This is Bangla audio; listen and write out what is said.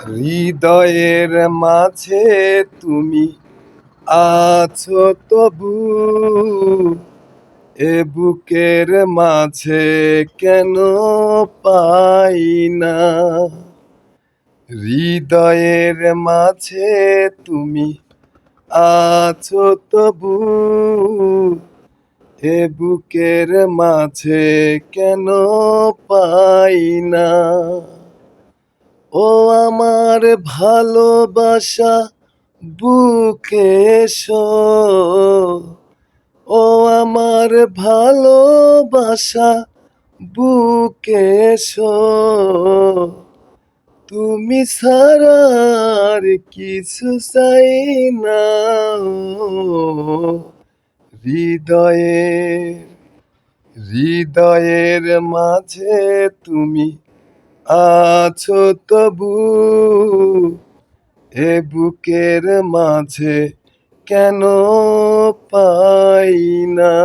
হৃদয়ের মাঝে তুমি আছো তবু, এ বুকের মাঝে কেন পাই না। হৃদয়ের মাঝে তুমি আছো তবু, এ বুকের মাঝে কেন পাই না। ও আমার ভালোবাসা বুকে এসো, ও আমার ভালোবাসা বুকে এসো, তুমি ছাড়া আর কিছু চাই না। হৃদয়ের হৃদয়ের মাঝে তুমি আছো তবু, এ বুকের মাঝে কেন পাই না।